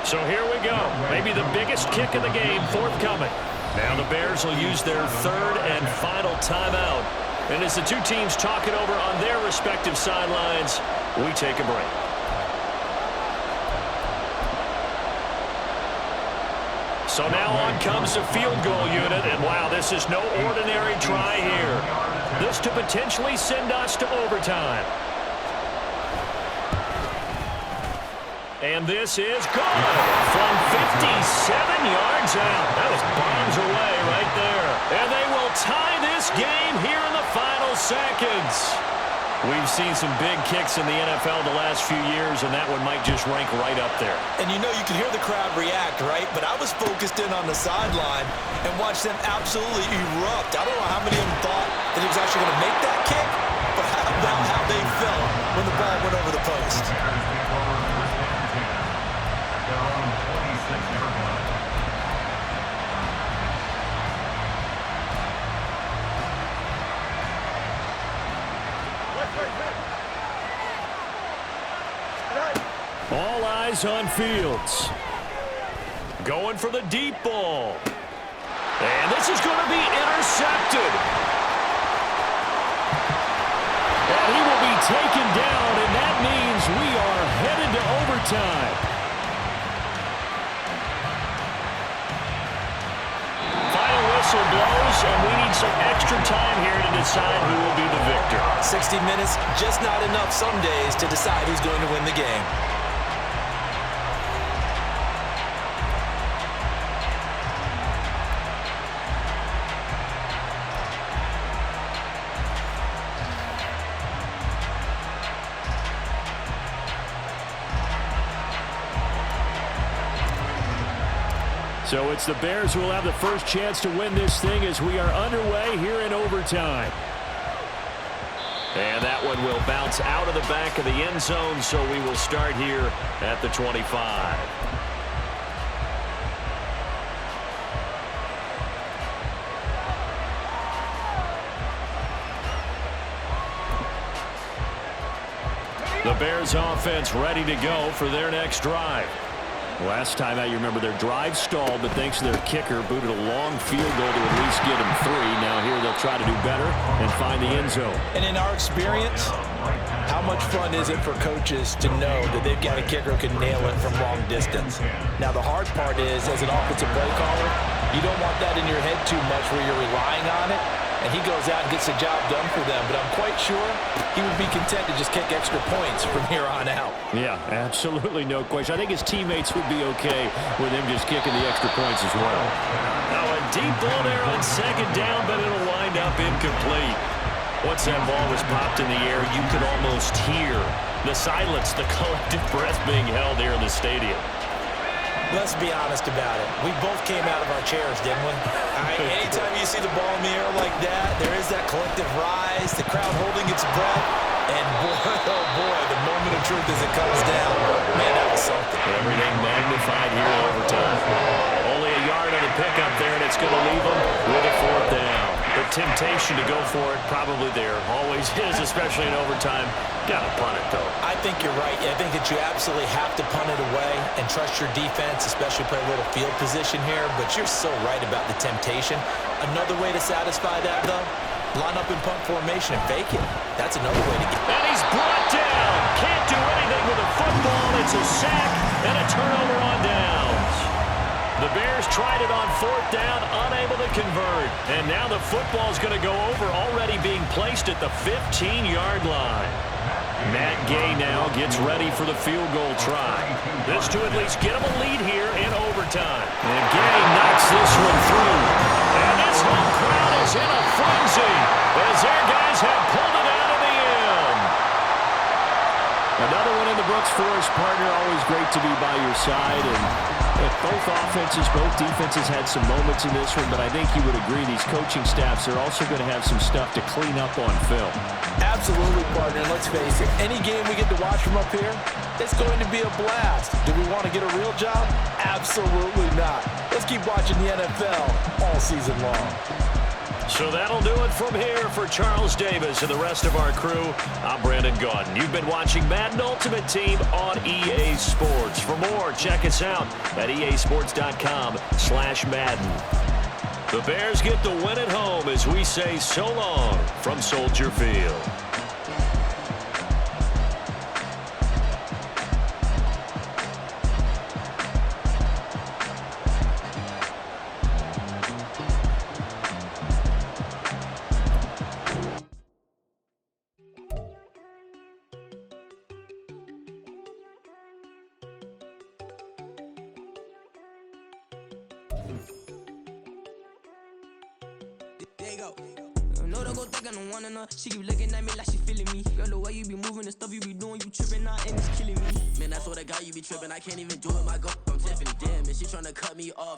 So here we go. Maybe the biggest kick of the game forthcoming. Now the Bears will use their 3rd and final timeout. And as the two teams talk it over on their respective sidelines, we take a break. So now on comes the field goal unit, and wow, this is no ordinary try here. This to potentially send us to overtime. And this is good from 57 yards out. That was bombs away right there. And they will tie this game here in the final seconds. We've seen some big kicks in the NFL the last few years, and that one might just rank right up there. And you know, you can hear the crowd react, right? But I was focused in on the sideline and watched them absolutely erupt. I don't know how many of them thought that he was actually going to make that kick, but how about how they felt when the ball went over the post. All eyes on Fields. Going for the deep ball. And this is going to be intercepted. And he will be taken down, and that means we are headed to overtime. Final whistle blows, and we need some extra time here to decide who will be the victor. 60 minutes, just not enough some days to decide who's going to win the game. So it's the Bears who will have the first chance to win this thing as we are underway here in overtime. And that one will bounce out of the back of the end zone, so we will start here at the 25. The Bears offense ready to go for their next drive. Last time out, you remember their drive stalled, but thanks to their kicker, booted a long field goal to at least get them 3. Now here they'll try to do better and find the end zone. And in our experience, how much fun is it for coaches to know that they've got a kicker who can nail it from long distance? Now the hard part is, as an offensive play caller, you don't want that in your head too much where you're relying on it. And he goes out and gets the job done for them. But I'm quite sure he would be content to just kick extra points from here on out. Yeah, absolutely no question. I think his teammates would be okay with him just kicking the extra points as well. Now a deep ball there on second down, but it'll wind up incomplete. Once that ball was popped in the air, you could almost hear the silence, the collective breath being held here in the stadium. Let's be honest about it. We both came out of our chairs, didn't we? Anytime you see the ball in the air like that, there is that collective rise, the crowd holding its breath, and boy, oh boy, the moment of truth as it comes down. Man, that was something. Everything magnified here in overtime. Only a yard on the pickup there, and it's going to leave them with a 4th down. The temptation to go for it probably there. Always is, especially in overtime. Got to punt it, though. I think you're right. I think that you absolutely have to punt it away and trust your defense, especially play a little field position here. But you're so right about the temptation. Another way to satisfy that, though, line up in punt formation and fake it. That's another way to get it. And he's brought down. Can't do anything with a football. It's a sack and a turnover on downs. The Bears tried it on 4th down, unable to convert. And now the football is going to go over, already being placed at the 15-yard line. Matt Gay now gets ready for the field goal try. This to at least get him a lead here in overtime. And Gay knocks this one through. And this whole crowd is in a frenzy as their guys have pulled it out of the end. Another one in the books for his partner. Always great to be by your side. And both offenses, both defenses had some moments in this one, but I think you would agree these coaching staffs are also going to have some stuff to clean up on film. Absolutely, partner. And let's face it, any game we get to watch from up here, it's going to be a blast. Do we want to get a real job? Absolutely not. Let's keep watching the NFL all season long. So that'll do it from here for Charles Davis and the rest of our crew. I'm Brandon Gaudin. You've been watching Madden Ultimate Team on EA Sports. For more, check us out at easports.com/Madden. The Bears get the win at home as we say so long from Soldier Field. She keep looking at me like she feeling me. Girl, the way you be moving, the stuff you be doing, you tripping out and it's killing me. Man, I swear to God, you be tripping. I can't even do it. My girl, I'm Tiffany. Damn, and she tryna cut me off.